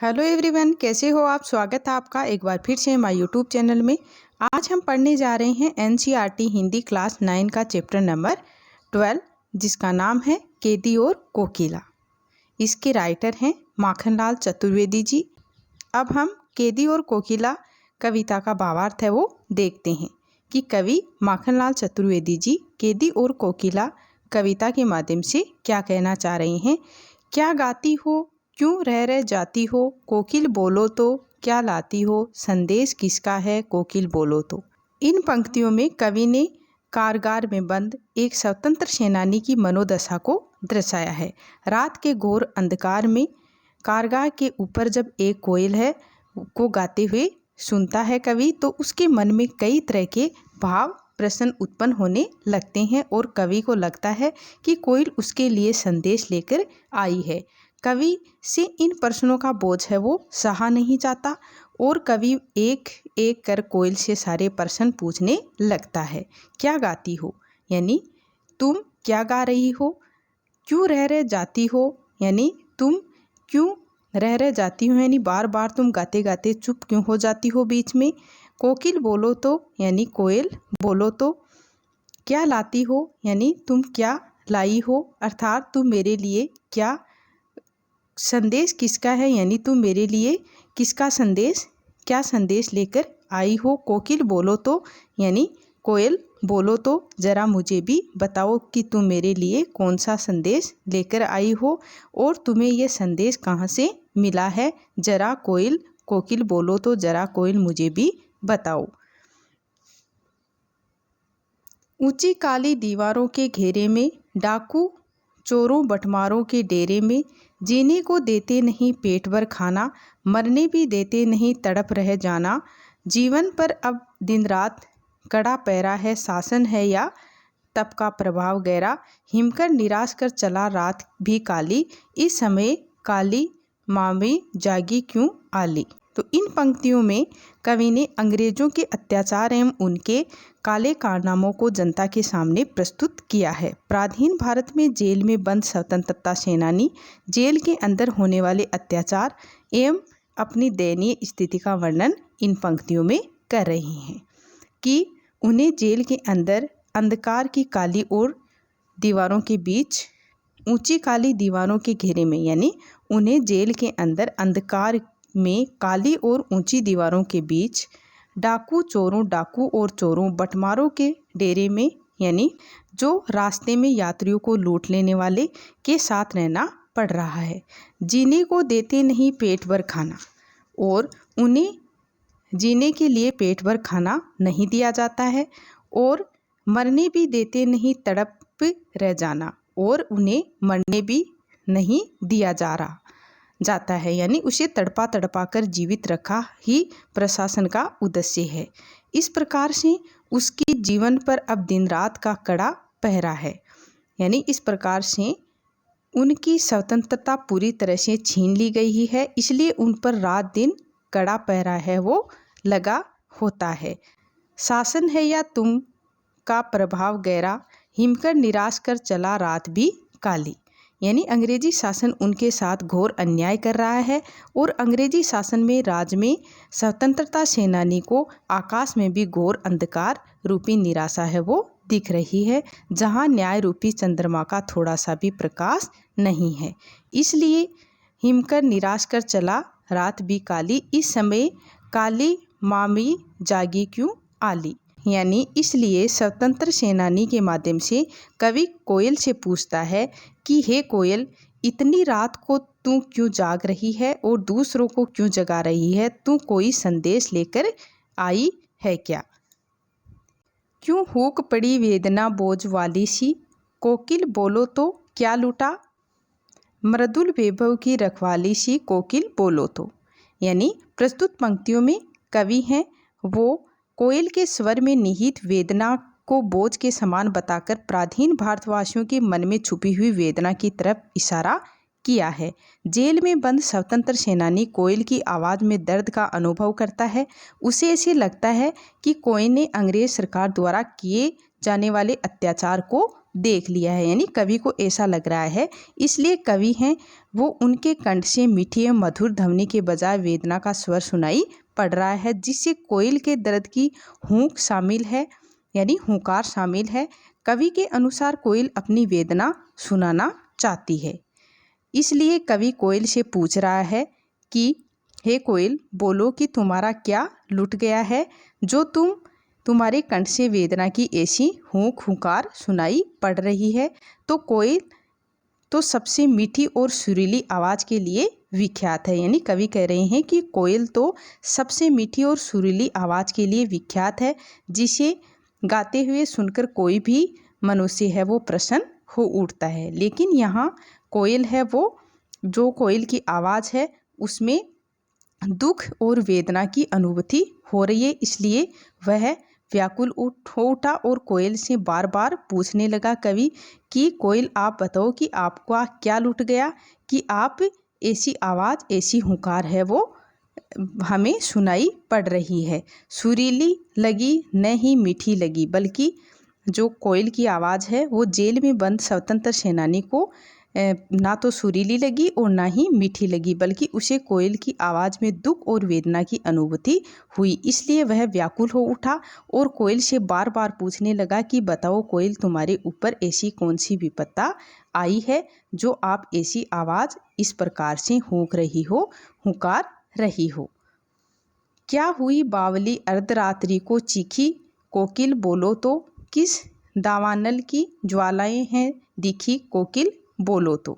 Hello everyone, कैसे हो आप। स्वागत है आपका एक बार फिर से हमारे यूट्यूब चैनल में। आज हम पढ़ने जा रहे हैं एनसीईआरटी हिंदी क्लास 9 का चैप्टर नंबर 12, जिसका नाम है कैदी और कोकिला। इसके राइटर हैं माखनलाल चतुर्वेदी जी। अब हम कैदी और कोकिला कविता का भावार्थ है वो देखते हैं कि कवि माखनलाल चतुर्वेदी जी कैदी और कोकिला कविता के माध्यम से क्या कहना चाह रहे हैं। क्या गाती हो, क्यों रह जाती हो, कोकिल बोलो तो, क्या लाती हो, संदेश किसका है, कोकिल बोलो तो। इन पंक्तियों में कवि ने कारागार में बंद एक स्वतंत्र सेनानी की मनोदशा को दर्शाया है। रात के घोर अंधकार में कारागार के ऊपर जब एक कोयल है को गाते हुए सुनता है कवि, तो उसके मन में कई तरह के भाव प्रश्न उत्पन्न होने लगते हैं और कवि को लगता है कि कोयल उसके लिए संदेश लेकर आई है। कवि से इन प्रश्नों का बोझ है वो सहा नहीं जाता और कवि एक एक कर कोयल से सारे प्रश्न पूछने लगता है। क्या गाती हो यानी तुम क्या गा रही हो, क्यों रह जाती हो यानी तुम क्यों रह जाती हो यानी बार बार तुम गाते गाते चुप क्यों हो जाती हो बीच में। कोकिल बोलो तो यानी कोयल बोलो तो। क्या लाती हो यानी तुम क्या लाई हो, अर्थात तुम मेरे लिए क्या। संदेश किसका है यानी तुम मेरे लिए किसका संदेश, क्या संदेश लेकर आई हो। कोकिल बोलो तो यानी कोयल बोलो तो जरा मुझे भी बताओ कि तुम मेरे लिए कौन सा संदेश लेकर आई हो और तुम्हें यह संदेश कहाँ से मिला है। जरा कोकिल बोलो तो जरा कोयल मुझे भी बताओ। ऊंची काली दीवारों के घेरे में, डाकू चोरों बटमारों के डेरे में, जीने को देते नहीं पेट भर खाना, मरने भी देते नहीं तड़प रह जाना। जीवन पर अब दिन रात कड़ा पैरा है, शासन है या तप का प्रभाव गहरा। हिमकर निराश कर चला रात भी काली, इस समय काली मामी जागी क्यों आली। तो इन पंक्तियों में कवि ने अंग्रेजों के अत्याचार एवं उनके काले कारनामों को जनता के सामने प्रस्तुत किया है। पराधीन भारत में जेल में बंद स्वतंत्रता सेनानी जेल के अंदर होने वाले अत्याचार एवं अपनी दयनीय स्थिति का वर्णन इन पंक्तियों में कर रहे हैं कि उन्हें जेल के अंदर अंधकार की काली और दीवारों के बीच, ऊंची काली दीवारों के घेरे में यानी उन्हें जेल के अंदर अंधकार में काली और ऊंची दीवारों के बीच, डाकू और चोरों बटमारों के डेरे में यानी जो रास्ते में यात्रियों को लूट लेने वाले के साथ रहना पड़ रहा है। जीने को देते नहीं पेट भर खाना और उन्हें जीने के लिए पेट भर खाना नहीं दिया जाता है और मरने भी देते नहीं तड़प रह जाना और उन्हें मरने भी नहीं दिया जाता है यानी उसे तड़पा कर जीवित रखा ही प्रशासन का उद्देश्य है। इस प्रकार से उसकी जीवन पर अब दिन रात का कड़ा पहरा है यानी इस प्रकार से उनकी स्वतंत्रता पूरी तरह से छीन ली गई ही है, इसलिए उन पर रात दिन कड़ा पहरा है वो लगा होता है। शासन है या तुम का प्रभाव गहरा, हिमकर निराश कर चला रात भी काली यानी अंग्रेजी शासन उनके साथ घोर अन्याय कर रहा है और अंग्रेजी शासन में राज में स्वतंत्रता सेनानी को आकाश में भी घोर अंधकार रूपी निराशा है वो दिख रही है, जहां न्याय रूपी चंद्रमा का थोड़ा सा भी प्रकाश नहीं है। इसलिए हिमकर निराश कर चला रात भी काली, इस समय काली मामी जागी क्यों आली यानी इसलिए स्वतंत्र सेनानी के माध्यम से कवि कोयल से पूछता है कि हे कोयल, इतनी रात को तू क्यों जाग रही है और दूसरों को क्यों जगा रही है, तू कोई संदेश लेकर आई है क्या। क्यों हुक पड़ी वेदना बोझ वाली सी, कोकिल बोलो तो क्या लूटा, मृदुल वैभव की रखवाली सी, कोकिल बोलो तो। यानी प्रस्तुत पंक्तियों में कवि हैं वो कोयल के स्वर में निहित वेदना को बोझ के समान बताकर पराधीन भारतवासियों के मन में छुपी हुई वेदना की तरफ इशारा किया है। जेल में बंद स्वतंत्र सेनानी कोयल की आवाज़ में दर्द का अनुभव करता है। उसे ऐसे लगता है कि कोयल ने अंग्रेज सरकार द्वारा किए जाने वाले अत्याचार को देख लिया है, यानी कवि को ऐसा लग रहा है। इसलिए कवि हैं वो उनके कंठ से मीठी एवं मधुर ध्वनि के बजाय वेदना का स्वर सुनाई पड़ रहा है, जिससे कोयल के दर्द की हूंक शामिल है, यानी हुंकार शामिल है। कवि के अनुसार कोयल अपनी वेदना सुनाना चाहती है, इसलिए कवि कोयल से पूछ रहा है कि हे कोयल, बोलो कि तुम्हारा क्या लुट गया है जो तुम्हारे कंठ से वेदना की ऐसी हुंकार सुनाई पड़ रही है। तो कोयल तो सबसे मीठी और सुरीली आवाज़ के लिए विख्यात है, यानी कवि कह रहे हैं कि कोयल तो सबसे मीठी और सुरीली आवाज़ के लिए विख्यात है, जिसे गाते हुए सुनकर कोई भी मनुष्य है वो प्रसन्न हो उठता है। लेकिन यहाँ कोयल है वो, जो कोयल की आवाज़ है उसमें दुख और वेदना की अनुभूति हो रही है, इसलिए वह व्याकुल हो उठा और कोयल से बार बार पूछने लगा कवि कि कोयल, आप बताओ कि आपका क्या लुट गया कि आप ऐसी आवाज़, ऐसी हुंकार है वो हमें सुनाई पड़ रही है। सुरीली लगी न ही मीठी लगी, बल्कि जो कोयल की आवाज़ है वो जेल में बंद स्वतंत्र सेनानी को ना तो सुरीली लगी और ना ही मीठी लगी, बल्कि उसे कोयल की आवाज़ में दुख और वेदना की अनुभूति हुई। इसलिए वह व्याकुल हो उठा और कोयल से बार बार पूछने लगा कि बताओ कोयल, तुम्हारे ऊपर ऐसी कौन सी विपत्ता आई है जो आप ऐसी आवाज़ इस प्रकार से हुंकार रही हो। क्या हुई बावली अर्धरात्रि को चीखी कोकिल, बोलो तो किस दावानल की ज्वालाएं हैं दिखी कोकिल, बोलो तो।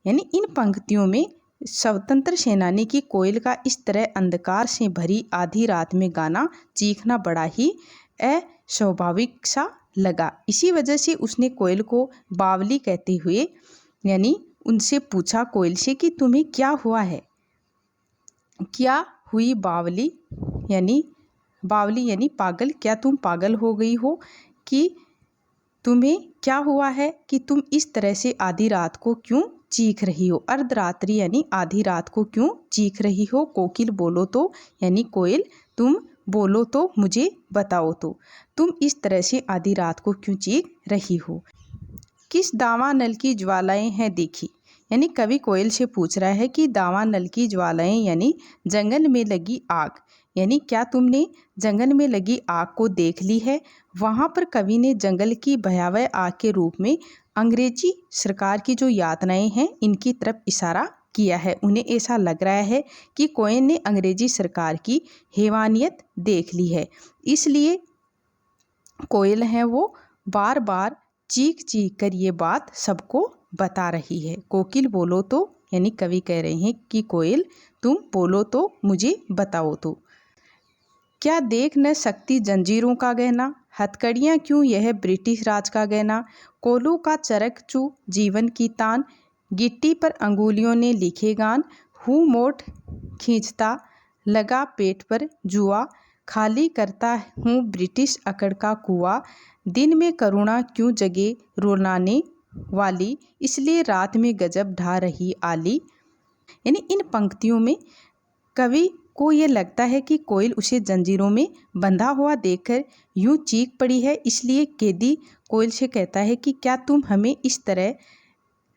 यानी इन पंक्तियों में स्वतंत्र सेनानी की कोयल का इस तरह अंधकार से भरी आधी रात में गाना, चीखना बड़ा ही अस्वाभाविक सा लगा। इसी वजह से उसने कोयल को बावली कहते हुए, यानी उनसे पूछा कोयल से कि तुम्हें क्या हुआ है। क्या हुई बावली, यानी पागल, क्या तुम पागल हो गई हो कि तुम्हें क्या हुआ है कि तुम इस तरह से आधी रात को क्यों चीख रही हो। अर्धरात्रि यानी आधी रात को क्यों चीख रही हो। कोकिल, बोलो तो, यानी कोयल, तुम बोलो तो, मुझे बताओ तो, तुम इस तरह से आधी रात को क्यों चीख रही हो। किस दावानल की ज्वालाएं हैं देखी, यानी कवि कोयल से पूछ रहा है कि दावानल की ज्वालाएं यानी जंगल में लगी आग, यानी क्या तुमने जंगल में लगी आग को देख ली है। वहाँ पर कवि ने जंगल की भयावह आग के रूप में अंग्रेजी सरकार की जो यातनाएं हैं इनकी तरफ इशारा किया है। उन्हें ऐसा लग रहा है कि कोयल ने अंग्रेजी सरकार की हैवानियत देख ली है, इसलिए कोयल है वो बार बार चीख चीख कर ये बात सबको बता रही है। कोकिल, बोलो तो, यानी कवि कह रहे हैं कि कोयल, तुम बोलो तो, मुझे बताओ तो। क्या देख न सकती जंजीरों का गहना, हथकड़ियाँ क्यों यह ब्रिटिश राज का गहना। कोलू का चरक चू जीवन की तान, गिट्टी पर अंगुलियों ने लिखे गान। हूँ मोट खींचता लगा पेट पर जुआ, खाली करता हूँ ब्रिटिश अकड़ का कुआं। दिन में करुणा क्यों जगे रुलाने वाली, इसलिए रात में गजब ढा रही आली। यानी इन पंक्तियों में कवि को ये लगता है कि कोयल उसे जंजीरों में बंधा हुआ देखकर यूं चीख पड़ी है, इसलिए कैदी कोयल से कहता है कि क्या तुम हमें इस तरह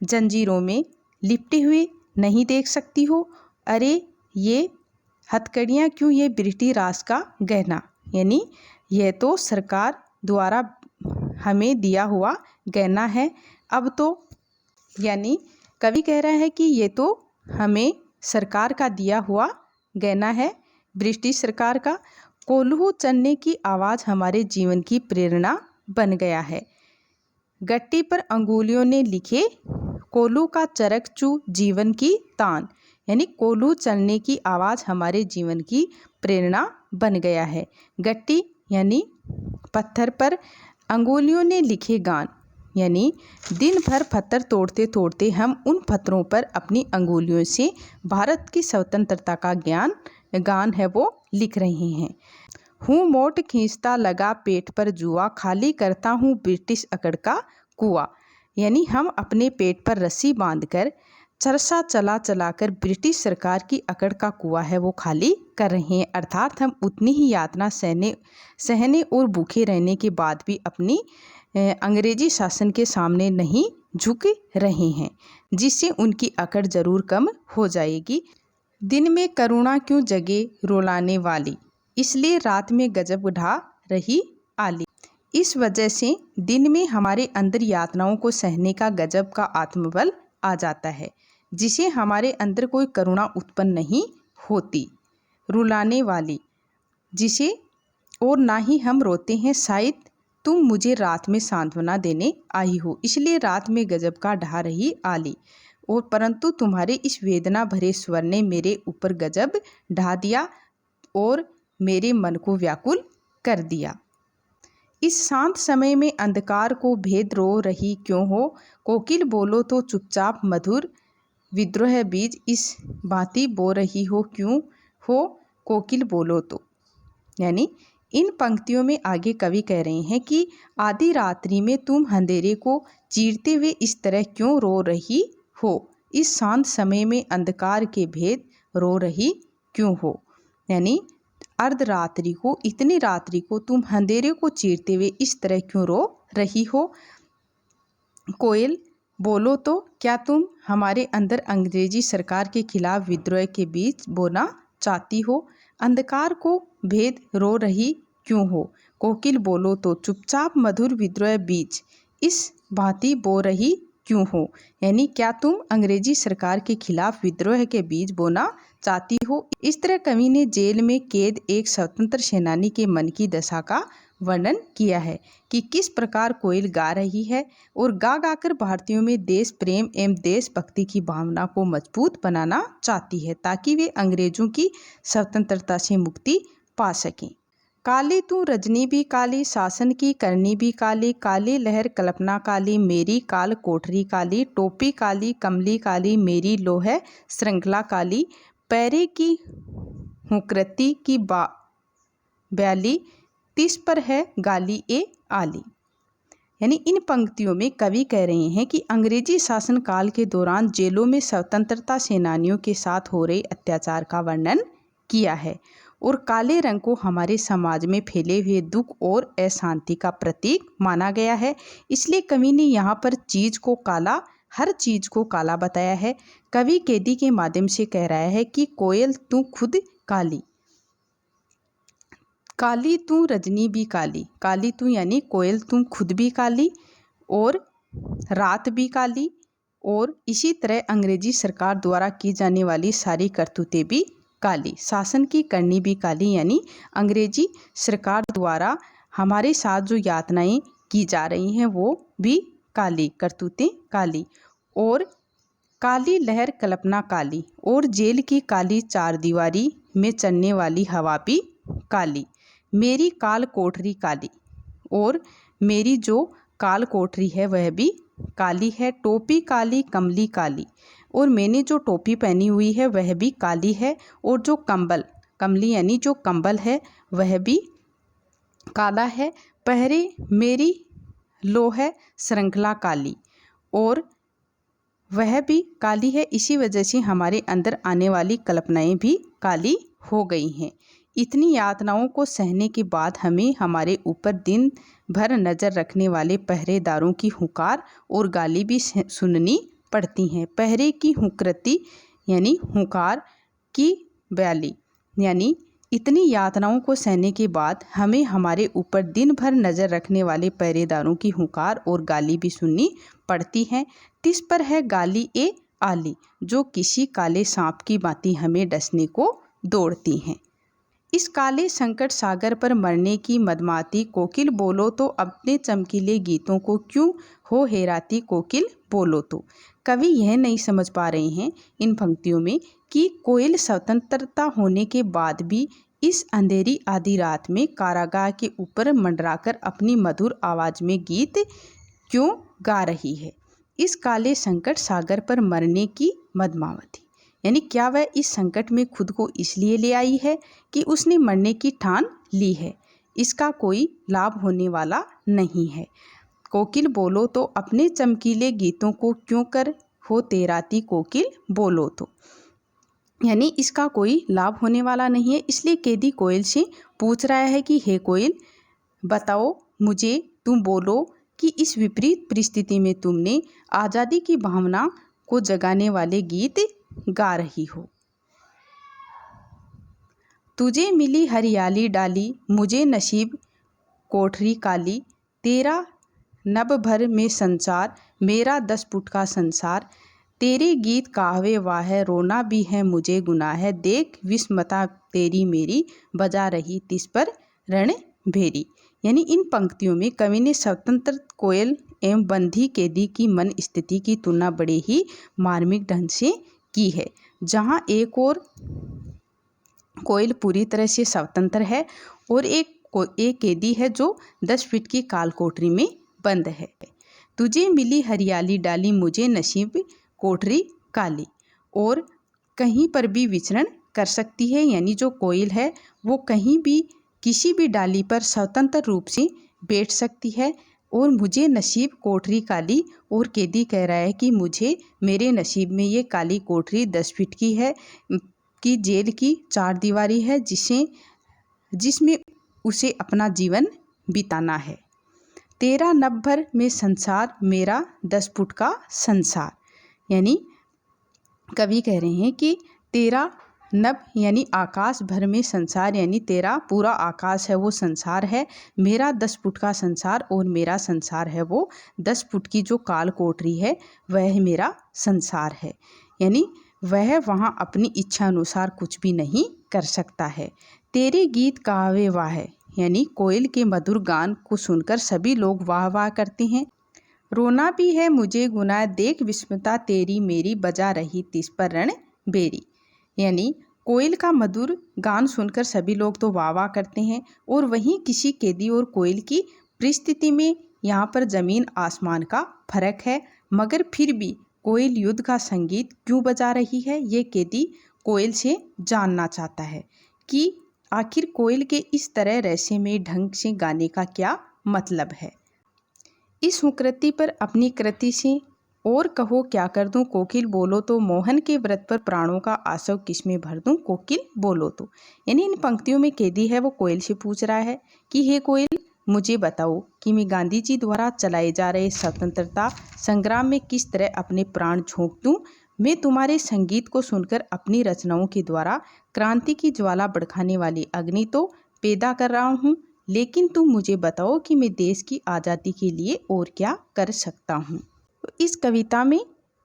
जंजीरों में लिपटे हुए नहीं देख सकती हो। अरे ये हथकड़ियाँ क्यों, ये ब्रिटिश राज का गहना, यानी यह तो सरकार द्वारा हमें दिया हुआ गहना है। अब तो यानी कवि कह रहा है कि ये तो हमें सरकार का दिया हुआ गहना है, ब्रिटिश सरकार का। कोल्हू चलने की आवाज़ हमारे जीवन की प्रेरणा बन गया है। गट्टी पर अंगुलियों ने लिखे कोल्हू का चरक चू जीवन की तान, यानी कोल्हू चलने की आवाज़ हमारे जीवन की प्रेरणा बन गया है। गट्टी यानी पत्थर पर, अंगुलियों ने लिखे गान, यानी दिन भर पत्थर तोड़ते तोड़ते हम उन पत्थरों पर अपनी अंगुलियों से भारत की स्वतंत्रता का गान है वो लिख रहे हैं। हूँ मोट खींचता लगा पेट पर जुआ, खाली करता हूँ ब्रिटिश अकड़ का कुआं, यानी हम अपने पेट पर रस्सी बांधकर चरसा चला चलाकर ब्रिटिश सरकार की अकड़ का कुआं है वो खाली कर रहे हैं। अर्थात हम उतनी ही यातना सहने और भूखे रहने के बाद भी अपनी अंग्रेजी शासन के सामने नहीं झुक रहे हैं, जिससे उनकी अकड़ जरूर कम हो जाएगी। दिन में करुणा क्यों जगे रुलाने वाली, इसलिए रात में गजब ढा रही आली। इस वजह से दिन में हमारे अंदर यातनाओं को सहने का गजब का आत्मबल आ जाता है, जिसे हमारे अंदर कोई करुणा उत्पन्न नहीं होती, रुलाने वाली जिसे, और ना ही हम रोते हैं। शायद तुम मुझे रात में सांत्वना देने आई हो, इसलिए रात में गजब का ढा रही आली, और परंतु तुम्हारे इस वेदना भरे स्वर ने मेरे ऊपर गजब ढा दिया और मेरे मन को व्याकुल कर दिया। इस शांत समय में अंधकार को भेद रो रही क्यों हो, कोकिल बोलो तो चुपचाप मधुर विद्रोह बीज इस भांति बो रही हो क्यों हो, कोकिल बोलो तो। यानी इन पंक्तियों में आगे कवि कह रहे हैं कि आधी रात्रि में तुम अंधेरे को चीरते हुए इस तरह क्यों रो रही हो, इस शांत समय में अंधकार के भेद रो रही क्यों हो। यानी अर्धरात्रि को, इतनी रात्रि को तुम अंधेरे को चीरते हुए इस तरह क्यों रो रही हो। कोयल बोलो तो, क्या तुम हमारे अंदर अंग्रेजी सरकार के खिलाफ विद्रोह के बीज बोना चाहती हो। अंधकार को भेद रो रही क्यों हो, कोकिल बोलो तो चुपचाप मधुर विद्रोह बीज इस भांति बो रही क्यों हो। यानी क्या तुम अंग्रेजी सरकार के खिलाफ विद्रोह के बीज बोना चाहती हो। इस तरह कवि ने जेल में कैद एक स्वतंत्र सेनानी के मन की दशा का वर्णन किया है कि किस प्रकार कोयल गा रही है और गा गाकर भारतीयों में देश प्रेम एवं देशभक्ति की भावना को मजबूत बनाना चाहती है, ताकि वे अंग्रेजों की स्वतंत्रता से मुक्ति पा सकें। काली तू रजनी भी काली, शासन की करनी भी काली, काली लहर कल्पना काली, मेरी काल कोठरी काली, टोपी काली कमली काली, मेरी लोह श्रृंखला काली, पैरे की हुकृति की ब्याली, तिस पर है गाली ए आली। यानी इन पंक्तियों में कवि कह रहे हैं कि अंग्रेजी शासन काल के दौरान जेलों में स्वतंत्रता सेनानियों के साथ हो रहे अत्याचार का वर्णन किया है और काले रंग को हमारे समाज में फैले हुए दुख और अशांति का प्रतीक माना गया है। इसलिए कवि ने यहाँ पर चीज को काला, हर चीज को काला बताया है। कवि कैदी के माध्यम से कह रहा है कि कोयल तू खुद काली, काली तू रजनी भी काली, काली तू यानी कोयल तुम खुद भी काली और रात भी काली, और इसी तरह अंग्रेजी सरकार द्वारा की जाने वाली सारी करतूतें भी काली, शासन की करनी भी काली, यानी अंग्रेजी सरकार द्वारा हमारे साथ जो यातनाएं की जा रही हैं वो भी काली, करतूतें काली, और काली लहर कल्पना काली, और जेल की काली चारदीवारी में चलने वाली हवा भी काली, मेरी काल कोठरी काली, और मेरी जो काल कोठरी है वह भी काली है, टोपी काली कमली काली, और मैंने जो टोपी पहनी हुई है वह भी काली है, और जो कंबल, कमली यानी जो कंबल है वह भी काला है, पहरे मेरी लोह श्रृंखला काली, और वह भी काली है। इसी वजह से हमारे अंदर आने वाली कल्पनाएं भी काली हो गई हैं। इतनी यातनाओं को सहने के बाद हमें हमारे ऊपर दिन भर नज़र रखने वाले पहरेदारों की हुंकार और गाली भी सुननी पड़ती हैं। पहरे की हुकृति यानी हुंकार की ब्याली, यानी इतनी यातनाओं को सहने के बाद हमें हमारे ऊपर दिन भर नज़र रखने वाले पहरेदारों की हुंकार और गाली भी सुननी पड़ती हैं। तिस पर है गाली ए आली, जो किसी काले सांप की भांति हमें डसने को दौड़ती हैं। इस काले संकट सागर पर मरने की मदमाती, कोकिल बोलो तो अपने चमकीले गीतों को क्यों हो हेराती, कोकिल बोलो तो। कवि यह नहीं समझ पा रहे हैं इन पंक्तियों में कि कोयल स्वतंत्रता होने के बाद भी इस अंधेरी आधी रात में कारागार के ऊपर मंडराकर अपनी मधुर आवाज में गीत क्यों गा रही है। इस काले संकट सागर पर मरने की मदमावती, यानी क्या वह इस संकट में खुद को इसलिए ले आई है कि उसने मरने की ठान ली है। इसका कोई लाभ होने वाला नहीं है। कोकिल बोलो तो अपने चमकीले गीतों को क्यों कर हो तेराती कोकिल बोलो तो। यानी इसका कोई लाभ होने वाला नहीं है, इसलिए कैदी कोयल से पूछ रहा है कि हे कोयल, बताओ मुझे, तुम बोलो कि इस विपरीत परिस्थिति में तुमने आज़ादी की भावना को जगाने वाले गीत गा रही हो। तुझे मिली हरियाली डाली, मुझे नसीब कोठरी काली, तेरा नभ भर में संसार, मेरा 10 फुट का संसार, तेरे गीत काहवे वाह, रोना भी है मुझे गुनाह है, देख विस्मता तेरी मेरी, बजा रही तिस पर रण भेरी। यानी इन पंक्तियों में कवि ने स्वतंत्र कोयल एवं बंधी कैदी की मन स्थिति की तुलना बड़े ही मार्मिक ढंग से की है। जहाँ एक और कोयल पूरी तरह से स्वतंत्र है और एक कैदी है जो 10 फीट की काल कोठरी में बंद है। तुझे मिली हरियाली डाली, मुझे नसीब कोठरी काली, और कहीं पर भी विचरण कर सकती है। यानी जो कोयल है वो कहीं भी किसी भी डाली पर स्वतंत्र रूप से बैठ सकती है। और मुझे नसीब कोठरी काली, और कैदी कह रहा है कि मुझे, मेरे नसीब में ये काली कोठरी 10 फीट की है, कि जेल की 4 दीवारी है, जिसमें उसे अपना जीवन बिताना है। तेरा नभ भर में संसार, मेरा 10 फुट का संसार। यानी कवि कह रहे हैं कि तेरा नभ यानी आकाश भर में संसार, यानी तेरा पूरा आकाश है वो संसार है, मेरा 10 फुट का संसार, और मेरा संसार है वो 10 फुट की जो काल कोठरी है वह मेरा संसार है। यानी वह वहाँ अपनी इच्छा अनुसार कुछ भी नहीं कर सकता है। तेरे गीत कावे वाह, यानी कोयल के मधुर गान को सुनकर सभी लोग वाह वाह करते हैं। रोना भी है मुझे गुनाह, देख विस्मता तेरी मेरी, बजा रही तिस पर रण बेरी। यानी कोयल का मधुर गान सुनकर सभी लोग तो वाह वाह करते हैं, और वहीं किसी कैदी और कोयल की परिस्थिति में यहाँ पर ज़मीन आसमान का फर्क है, मगर फिर भी कोयल युद्ध का संगीत क्यों बजा रही है, ये कैदी कोयल से जानना चाहता है कि आखिर कोयल के इस तरह रहस्यमय ढंग से गाने का क्या मतलब है। इस सुकृति पर अपनी कृति से और कहो क्या कर दूं, कोकिल बोलो तो, मोहन के व्रत पर प्राणों का आसव किसमें भर दूं, कोकिल बोलो तो। यानी इन पंक्तियों में कैदी है वो कोयल से पूछ रहा है कि हे कोयल, मुझे बताओ कि मैं गांधी जी द्वारा चलाए जा रहे स्वतंत्रता संग्राम में किस तरह अपने प्राण झोंक दूं। मैं तुम्हारे संगीत को सुनकर अपनी रचनाओं के द्वारा क्रांति की ज्वाला भड़काने वाली अग्नि तो पैदा कर रहा हूँ, लेकिन तुम मुझे बताओ कि मैं देश की आज़ादी के लिए और क्या कर सकता हूँ। तो इस कविता में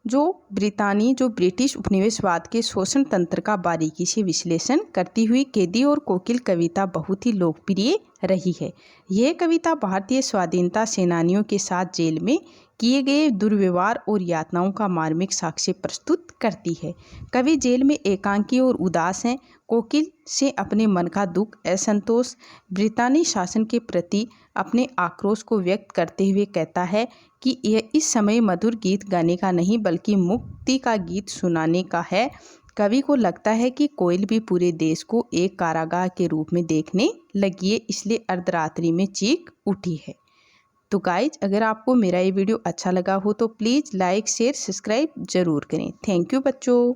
जो ब्रिटिश उपनिवेशवाद के शोषण तंत्र का बारीकी से विश्लेषण करती हुई कैदी और कोकिल कविता बहुत ही लोकप्रिय रही है। यह कविता भारतीय स्वाधीनता सेनानियों के साथ जेल में किए गए दुर्व्यवहार और यातनाओं का मार्मिक साक्ष्य प्रस्तुत करती है। कवि जेल में एकांकी और उदास हैं। कोकिल से अपने मन का दुख, असंतोष, ब्रितानी शासन के प्रति अपने आक्रोश को व्यक्त करते हुए कहता है कि यह इस समय मधुर गीत गाने का नहीं बल्कि मुक्ति का गीत सुनाने का है। कवि को लगता है कि कोयल भी पूरे देश को एक कारागार के रूप में देखने लगी है, इसलिए अर्धरात्रि में चीख उठी है। तो गाइज, अगर आपको मेरा ये वीडियो अच्छा लगा हो तो प्लीज़ लाइक, शेयर, सब्सक्राइब जरूर करें। थैंक यू बच्चों।